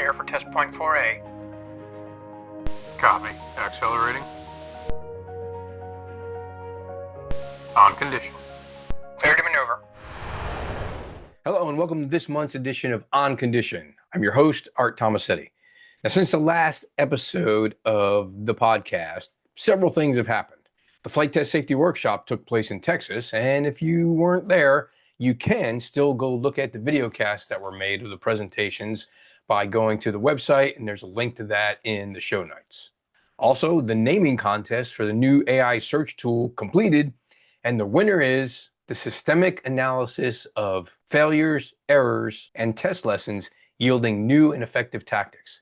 clear for test point 4A. Copy. Accelerating. On condition. Clear to maneuver. Hello and welcome to this month's edition of On Condition. I'm your host, Art Tomasetti. Now, since the last episode of the podcast, several things have happened. The Flight Test Safety Workshop took place in Texas, and if you weren't there, you can still go look at the video casts that were made of the presentations by going to the website, and there's a link to that in the show notes. Also, the naming contest for the new AI search tool completed, and the winner is the systemic analysis of failures, errors, and test lessons yielding new and effective tactics.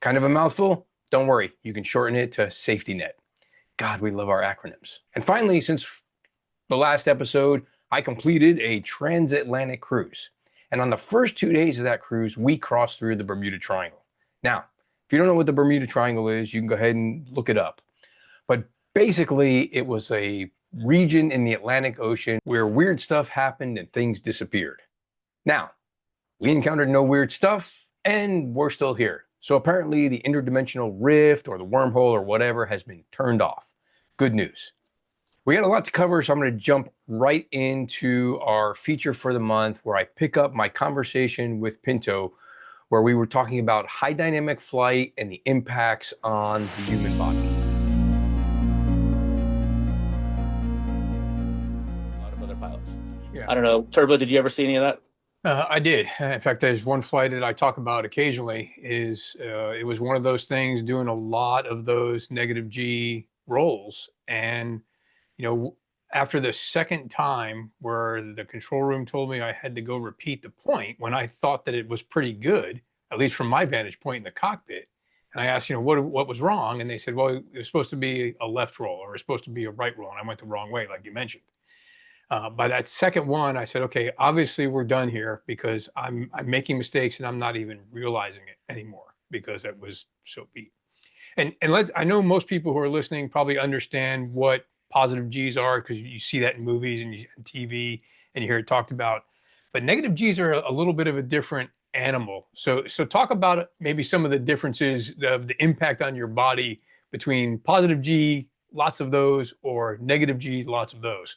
Kind of a mouthful? Don't worry, you can shorten it to Safety Net. God, we love our acronyms. And finally, since the last episode, I completed a transatlantic cruise. And on the first 2 days of that cruise, we crossed through the Bermuda Triangle. Now, if you don't know what the Bermuda Triangle is, you can go ahead and look it up. But basically, it was a region in the Atlantic Ocean where weird stuff happened and things disappeared. Now, we encountered no weird stuff, and we're still here. So apparently the interdimensional rift or the wormhole or whatever has been turned off. Good news. We got a lot to cover, so I'm going to jump right into our feature for the month where I pick up my conversation with Pinto, where we were talking about high dynamic flight and the impacts on the human body. A lot of other pilots. Yeah. I don't know. Turbo, did you ever see any of that? I did. In fact, there's one flight that I talk about occasionally. It was one of those things doing a lot of those negative G rolls. And, after the second time where the control room told me I had to go repeat the point when I thought that it was pretty good, at least from my vantage point in the cockpit. And I asked, what was wrong? And they said, well, it was supposed to be a left roll or it was supposed to be a right roll. And I went the wrong way, like you mentioned. By that second one, I said, okay, obviously we're done here because I'm making mistakes and I'm not even realizing it anymore because it was so beat. And I know most people who are listening probably understand what positive G's are because you see that in movies and TV and you hear it talked about. But negative G's are a little bit of a different animal. So talk about maybe some of the differences of the impact on your body between positive G, lots of those, or negative G, lots of those.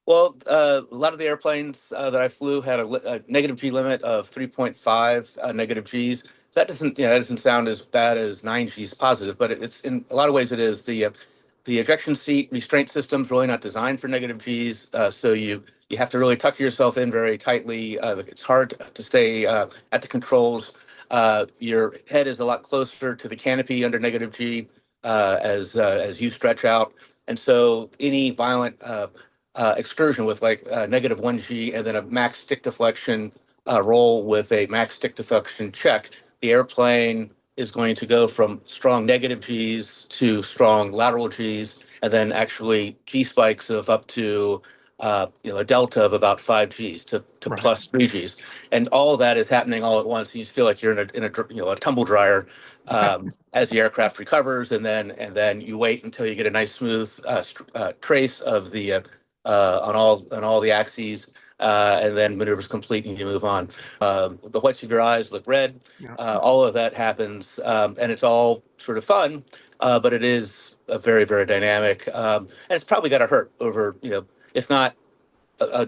Well, a lot of the airplanes that I flew had a negative G limit of 3.5 negative Gs. That doesn't sound as bad as 9 Gs positive, but it's in a lot of ways it is. The ejection seat restraint system is really not designed for negative Gs, so you have to really tuck yourself in very tightly. It's hard to stay at the controls. Your head is a lot closer to the canopy under negative G as you stretch out, and so any violent excursion with like negative 1G and then a max stick deflection roll with a max stick deflection check, the airplane is going to go from strong negative Gs to strong lateral Gs, and then actually G spikes of up to a delta of about 5 Gs to Right. plus 3 Gs, and all of that is happening all at once. You just feel like you're in a tumble dryer as the aircraft recovers, and then you wait until you get a nice smooth trace of the on all the axes, and then maneuvers complete and you move on. The whites of your eyes look red. Yeah. All of that happens, and it's all sort of fun, but it is very, very dynamic, and it's probably got to hurt over, if not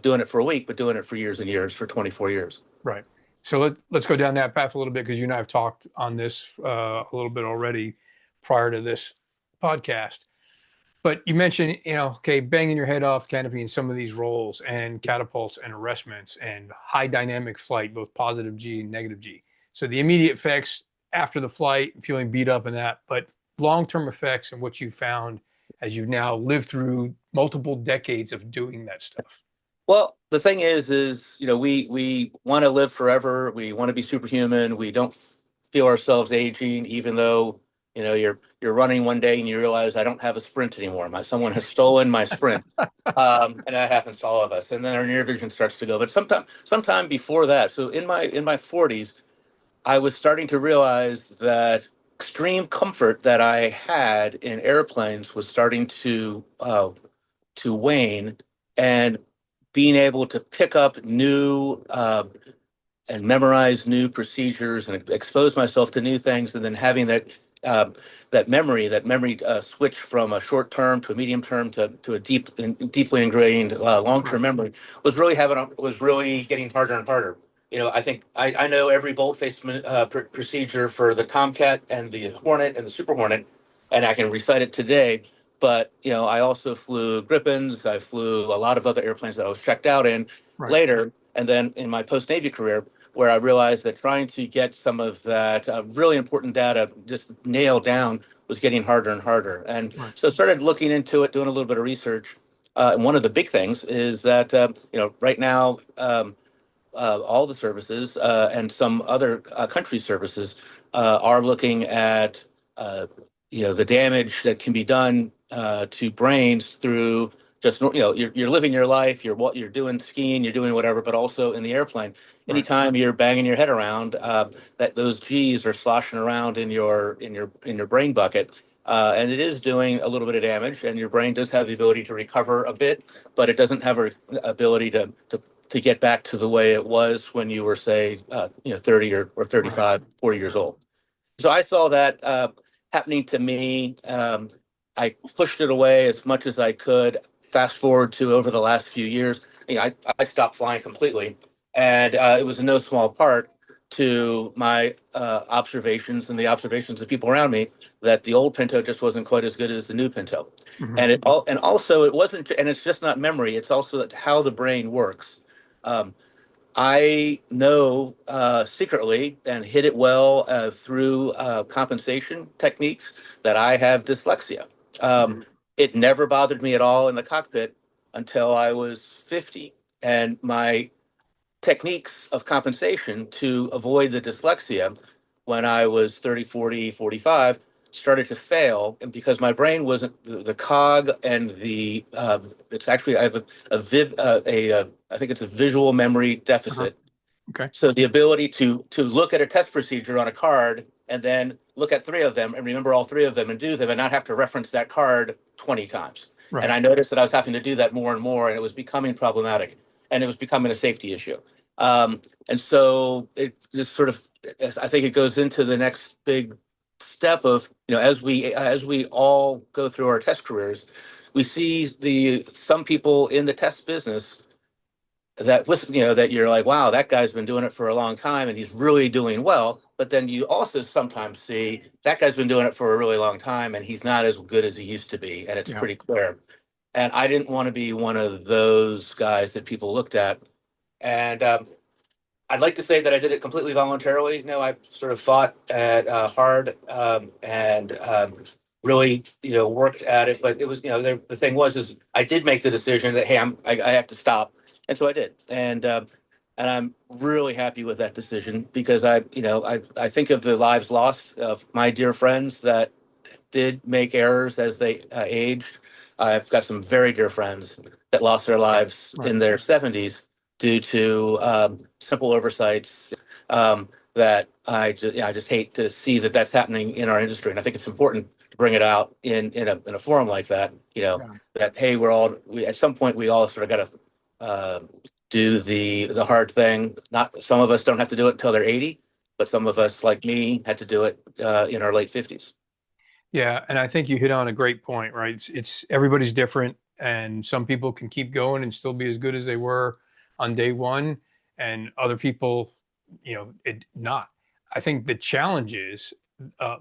doing it for a week, but doing it for years and years, for 24 years. Right. So let's go down that path a little bit because you and I have talked on this a little bit already prior to this podcast. But you mentioned, banging your head off canopy in some of these rolls and catapults and arrestments and high dynamic flight, both positive G and negative G. So the immediate effects after the flight, feeling beat up and that, but long-term effects and what you found as you've now lived through multiple decades of doing that stuff. Well, the thing is, we want to live forever. We want to be superhuman. We don't feel ourselves aging, even though, you're running one day and you realize I don't have a sprint anymore. Someone has stolen my sprint, and that happens to all of us. And then our near vision starts to go. But sometime before that, so in my 40s, I was starting to realize that extreme comfort that I had in airplanes was starting to wane, and being able to pick up new and memorize new procedures and expose myself to new things, and then having that memory switch from a short term to a medium term to a deeply ingrained long term memory was really getting harder and harder. I think I know every boldface procedure for the Tomcat and the Hornet and the Super Hornet, and I can recite it today. But I also flew Gripens. I flew a lot of other airplanes that I was checked out in later, and then in my post Navy career, where I realized that trying to get some of that really important data just nailed down was getting harder and harder. And so I started looking into it, doing a little bit of research. And one of the big things is that right now. All the services and some other country services are looking at the damage that can be done to brains through just you're living your life, you're doing skiing, you're doing whatever, but also in the airplane. Anytime you're banging your head around, that those G's are sloshing around in your brain bucket. And it is doing a little bit of damage, and your brain does have the ability to recover a bit, but it doesn't have an ability to get back to the way it was when you were, say, 30 or 35, 40 years old. So I saw that happening to me. I pushed it away as much as I could. Fast forward to over the last few years, I stopped flying completely. And it was in no small part to my observations and the observations of people around me that the old Pinto just wasn't quite as good as the new Pinto. And also it wasn't, and it's just not memory. It's also how the brain works. I know secretly and hid it well through compensation techniques that I have dyslexia. It never bothered me at all in the cockpit until I was 50. And my techniques of compensation to avoid the dyslexia when I was 30, 40, 45 started to fail. And because my brain wasn't the cog and it's actually, I have I think it's a visual memory deficit. Okay. So the ability to look at a test procedure on a card and then look at three of them and remember all three of them and do them and not have to reference that card 20 times. And I noticed that I was having to do that more and more, and it was becoming problematic, and it was becoming a safety issue. And so it just sort of, I think it goes into the next big step of, as we all go through our test careers, we see some people in the test business that you're like, wow, that guy's been doing it for a long time and he's really doing well. But then you also sometimes see that guy's been doing it for a really long time and he's not as good as he used to be. And it's pretty clear. And I didn't want to be one of those guys that people looked at. And I'd like to say that I did it completely voluntarily. No, I sort of fought at hard and really, worked at it. But it was, the thing is I did make the decision that, hey, I have to stop, and so I did. And I'm really happy with that decision because I think of the lives lost of my dear friends that did make errors as they aged. I've got some very dear friends that lost their lives in their 70s due to simple oversights that I just hate to see that that's happening in our industry. And I think it's important to bring it out in a forum like that. That hey, we at some point we all sort of got to do the hard thing. Not some of us don't have to do it until they're 80, but some of us, like me, had to do it in our late 50s. Yeah, and I think you hit on a great point, right? It's everybody's different, and some people can keep going and still be as good as they were on day one, and other people, it not. I think the challenge is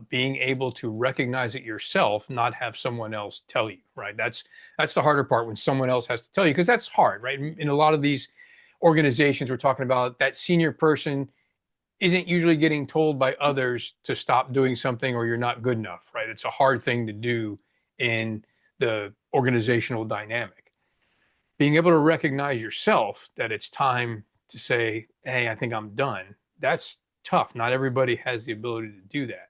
being able to recognize it yourself, not have someone else tell you, right? That's the harder part when someone else has to tell you, because that's hard, right? In a lot of these organizations we're talking about, that senior person isn't usually getting told by others to stop doing something or you're not good enough, right? It's a hard thing to do in the organizational dynamic. Being able to recognize yourself that it's time to say, hey, I think I'm done, that's tough. Not everybody has the ability to do that.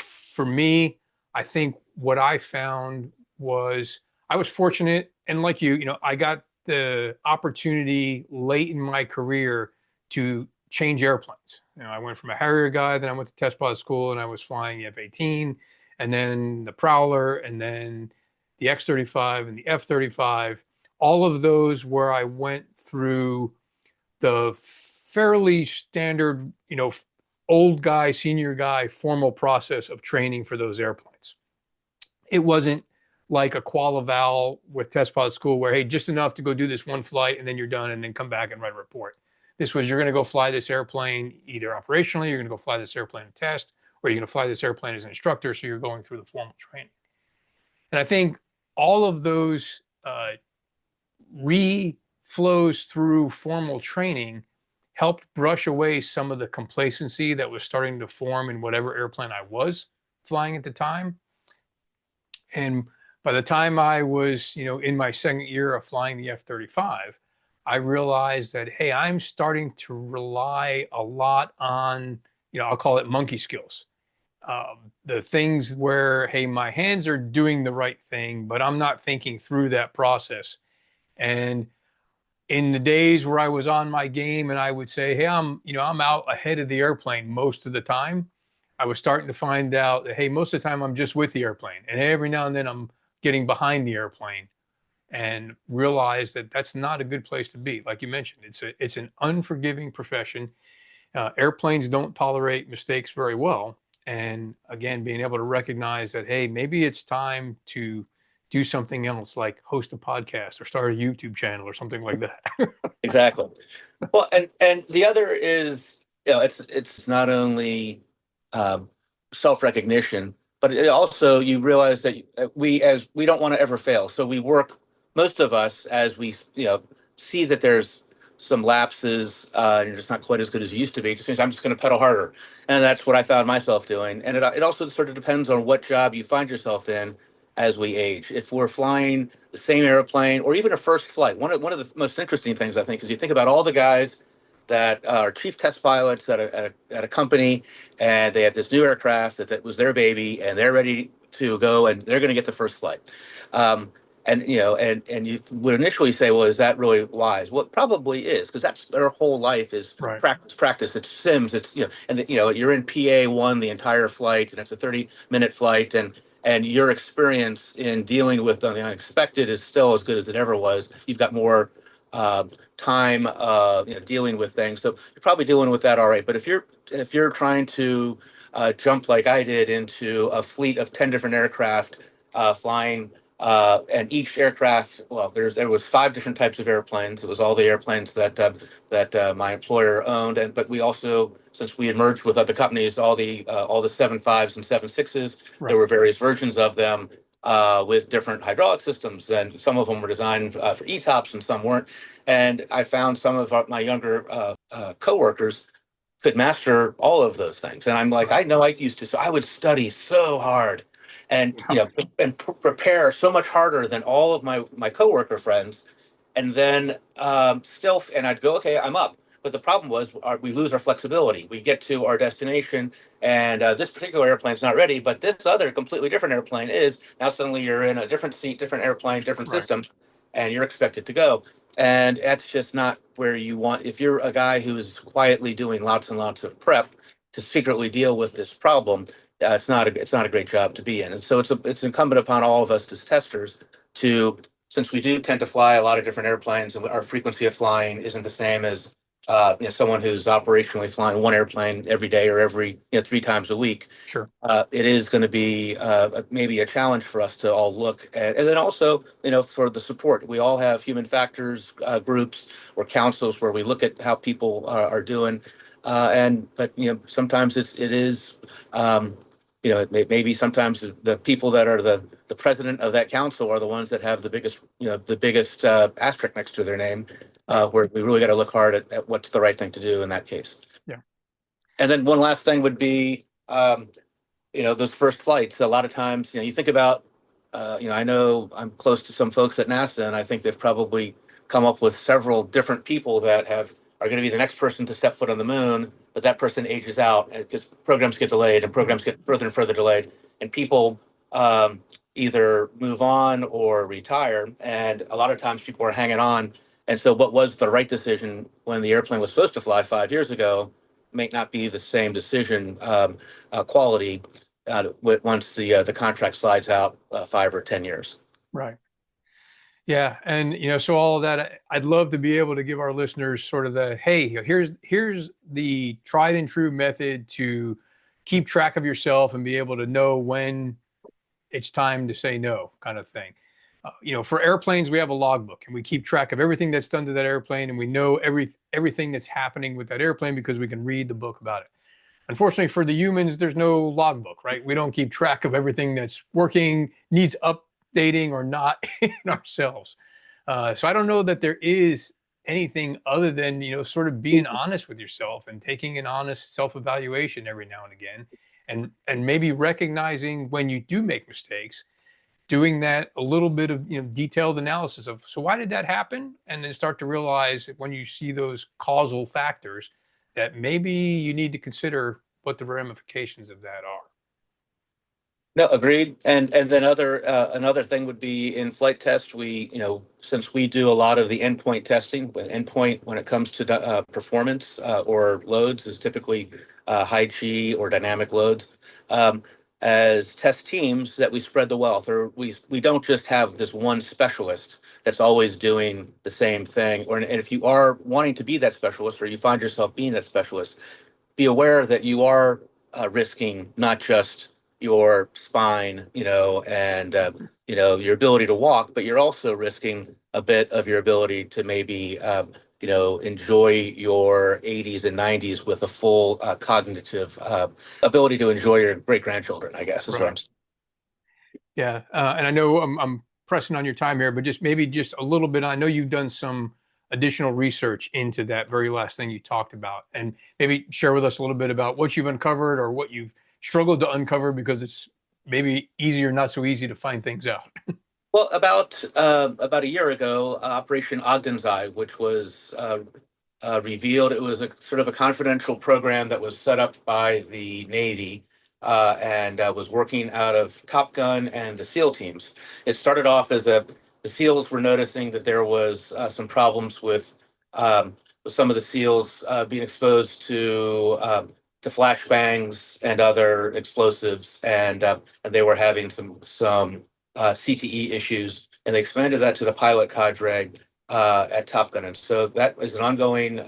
For me, I think what I found was I was fortunate, and like I got the opportunity late in my career to change airplanes. I went from a Harrier guy, then I went to test pilot school, and I was flying the F-18, and then the Prowler, and then the X-35 and the F-35. All of those where I went through the fairly standard, old guy, senior guy, formal process of training for those airplanes. It wasn't like a qual-eval with test pilot school where, hey, just enough to go do this one flight and then you're done and then come back and write a report. This was, you're going to go fly this airplane either operationally, you're going to go fly this airplane in test, or you're going to fly this airplane as an instructor. So you're going through the formal training. And I think all of those reflows through formal training helped brush away some of the complacency that was starting to form in whatever airplane I was flying at the time. And by the time I was, in my second year of flying the F-35, I realized that, hey, I'm starting to rely a lot on, I'll call it monkey skills. The things where, hey, my hands are doing the right thing, but I'm not thinking through that process. And in the days where I was on my game and I would say, hey, I'm out ahead of the airplane most of the time, I was starting to find out that, hey, most of the time I'm just with the airplane. And every now and then I'm getting behind the airplane, and realize that that's not a good place to be. Like you mentioned, it's an unforgiving profession. Airplanes don't tolerate mistakes very well. And again, being able to recognize that, hey, maybe it's time to do something else, like host a podcast or start a YouTube channel or something like that. Exactly. Well, and the other is, it's not only um, self-recognition, but it also, you realize that we don't want to ever fail. So we work, most of us, as we see that there's some lapses, and you're just not quite as good as you used to be. It just means I'm just going to pedal harder, and that's what I found myself doing. And it also sort of depends on what job you find yourself in as we age. If we're flying the same airplane, or even a first flight, one of the most interesting things, I think, is you think about all the guys that are chief test pilots at a company, and they have this new aircraft that was their baby, and they're ready to go, and they're going to get the first flight. And you would initially say, well, is that really wise? Well, it probably is, because that's their whole life is Right. practice. It's sims. It's you're in PA1 the entire flight, and it's a 30-minute flight, and your experience in dealing with the unexpected is still as good as it ever was. You've got more time, dealing with things, so you're probably dealing with that all right. But if you're trying to jump like I did into a fleet of 10 different aircraft, flying, and each aircraft, well, there was 5 different types of airplanes. It was all the airplanes that my employer owned, but we also, since we had merged with other companies, all the 7.5s and 7.6s. Right. There were various versions of them, with different hydraulic systems, and some of them were designed for ETOPS and some weren't. And I found some of my younger coworkers could master all of those things, and I'm like, I know I used to, so I would study so hard, and prepare so much harder than all of my coworker friends, and then and I'd go, okay, I'm up. But the problem was, we lose our flexibility. We get to our destination, and this particular airplane's not ready, but this other completely different airplane is. Now suddenly you're in a different seat, different airplane, different Right. system, and you're expected to go. And that's just not where you want. If you're a guy who's quietly doing lots and lots of prep to secretly deal with this problem, it's not a great job to be in. And so it's incumbent upon all of us as testers to, since we do tend to fly a lot of different airplanes, and our frequency of flying isn't the same as someone who's operationally flying one airplane every day or every 3 times a week. Sure. It is going to be maybe a challenge for us to all look at, and then also for the support. We all have human factors groups or councils where we look at how people are doing, but sometimes it is. Maybe sometimes the people that are the president of that council are the ones that have the biggest asterisk next to their name, where we really got to look hard at what's the right thing to do in that case. Yeah. And then one last thing would be, those first flights. A lot of times, you think about, I know I'm close to some folks at NASA, and I think they've probably come up with several different people that are going to be the next person to step foot on the moon, but that person ages out because programs get delayed and programs get further and further delayed, and people either move on or retire, and a lot of times people are hanging on. And so what was the right decision when the airplane was supposed to fly 5 years ago may not be the same decision quality once the contract slides out 5 or 10 years. Right. Yeah, and so all of that, I'd love to be able to give our listeners sort of the, hey, here's the tried and true method to keep track of yourself and be able to know when it's time to say no, kind of thing. For airplanes, we have a logbook and we keep track of everything that's done to that airplane, and we know everything that's happening with that airplane because we can read the book about it. Unfortunately for the humans, there's no logbook, right? We don't keep track of everything that's working, needs updating or not in ourselves. So I don't know that there is anything other than, sort of being honest with yourself and taking an honest self-evaluation every now and again, and maybe recognizing when you do make mistakes, doing that a little bit of, detailed analysis of, so why did that happen? And then start to realize that when you see those causal factors, that maybe you need to consider what the ramifications of that are. No, agreed. And then another thing would be in flight test. We, since we do a lot of the endpoint testing, with endpoint when it comes to performance or loads is typically high G or dynamic loads. As test teams, that we spread the wealth, or we don't just have this one specialist that's always doing the same thing. And if you are wanting to be that specialist, or you find yourself being that specialist, be aware that you are risking not just your spine, and your ability to walk, but you're also risking a bit of your ability to maybe enjoy your 80s and 90s with a full cognitive ability to enjoy your great grandchildren, I guess is what I'm Right. saying. Yeah. And I know I'm pressing on your time here, but just a little bit. I know you've done some additional research into that very last thing you talked about, and maybe share with us a little bit about what you've uncovered or what you've struggled to uncover, because it's maybe easier, not so easy to find things out. Well, about a year ago, Operation Ogden's Eye, which was revealed. It was a sort of a confidential program that was set up by the Navy and was working out of Top Gun and the SEAL teams. It started off as the SEALs were noticing that there was some problems with some of the SEALs being exposed to flashbangs and other explosives, and they were having some CTE issues, and they expanded that to the pilot cadre at Top Gun. And so that is an ongoing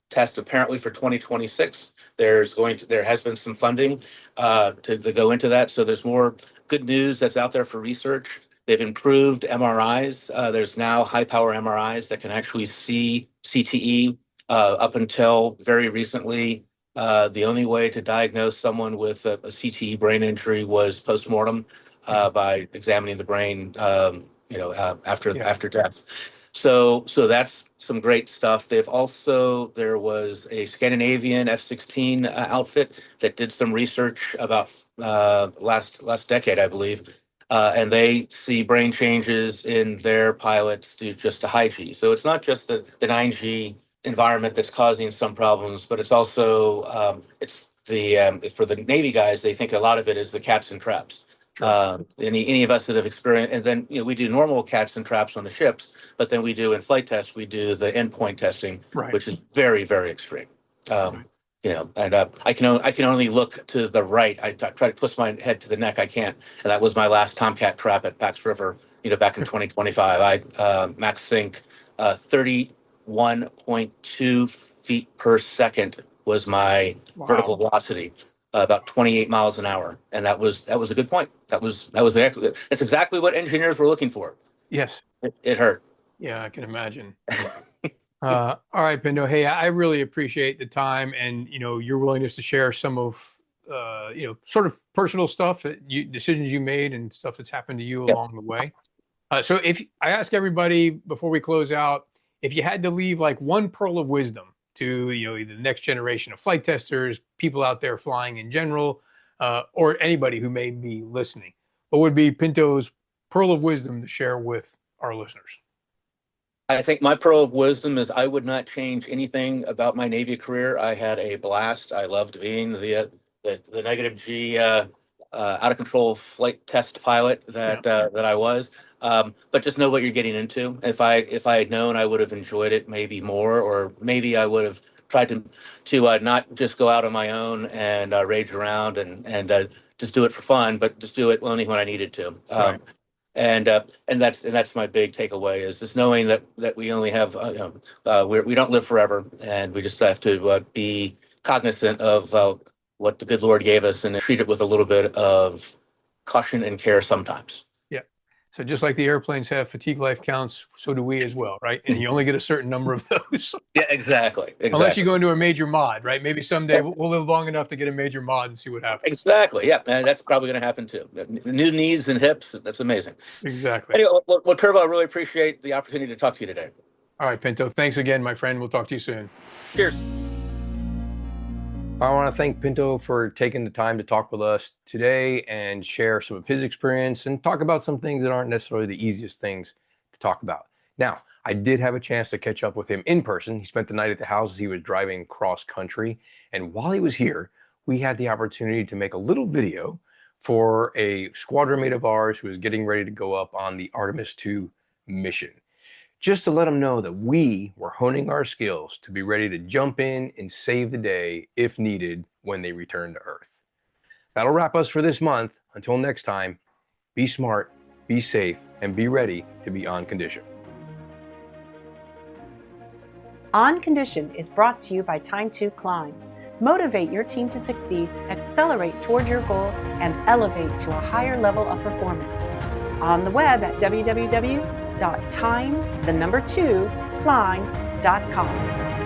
test apparently for 2026. There has been some funding to go into that. So there's more good news that's out there for research. They've improved MRIs. There's now high power MRIs that can actually see CTE. Up until very recently, the only way to diagnose someone with a CTE brain injury was postmortem by examining the brain, Yeah. after death. So that's some great stuff. There was a Scandinavian F-16 outfit that did some research about last decade, I believe, and they see brain changes in their pilots due just to high G. So it's not just the 9G environment that's causing some problems, but it's also it's the for the Navy guys, they think a lot of it is the caps and traps. Sure. Any of us that have experienced, and then we do normal caps and traps on the ships, but then we do in flight tests, we do the endpoint testing, Right. which is very, very extreme. Right. And I can only look to the right. I try to twist my head to the neck. I can't. And that was my last Tomcat trap at Pax River, back in 2025. Max sync 31.2 feet per second was my vertical Wow. velocity, about 28 miles an hour, and that was a good point. That's exactly what engineers were looking for. Yes. It hurt. Yeah, I can imagine. All right, Pinto. Hey, I really appreciate the time and your willingness to share some of sort of personal stuff decisions you made and stuff that's happened to you Yeah. along the way. So if I ask everybody before we close out, if you had to leave like one pearl of wisdom to either the next generation of flight testers, people out there flying in general, or anybody who may be listening, what would be Pinto's pearl of wisdom to share with our listeners? I think my pearl of wisdom is I would not change anything about my Navy career. I had a blast. I loved being the negative G out of control flight test pilot Yeah. that I was. But just know what you're getting into. If I had known, I would have enjoyed it maybe more, or maybe I would have tried to not just go out on my own and rage around and just do it for fun, but just do it only when I needed to. Right. And that's my big takeaway is just knowing that we only have we don't live forever, and we just have to be cognizant of what the good Lord gave us and treat it with a little bit of caution and care sometimes. Yeah. So just like the airplanes have fatigue life counts, so do we as well, right? And you only get a certain number of those. Yeah, exactly. Unless you go into a major mod, right? Maybe someday we'll live long enough to get a major mod and see what happens. Exactly. Yeah, and that's probably going to happen too. New knees and hips. That's amazing. Exactly. Anyway, well, Turbo, I really appreciate the opportunity to talk to you today. All right, Pinto. Thanks again, my friend. We'll talk to you soon. Cheers. I want to thank Pinto for taking the time to talk with us today and share some of his experience and talk about some things that aren't necessarily the easiest things to talk about. Now, I did have a chance to catch up with him in person. He spent the night at the house as he was driving cross country. And while he was here, we had the opportunity to make a little video for a squadron mate of ours who was getting ready to go up on the Artemis II mission, just to let them know that we were honing our skills to be ready to jump in and save the day if needed when they return to Earth. That'll wrap us for this month. Until next time, be smart, be safe, and be ready to be on condition. On Condition is brought to you by Time to Climb. Motivate your team to succeed, accelerate toward your goals, and elevate to a higher level of performance. On the web at www.time2climb.com.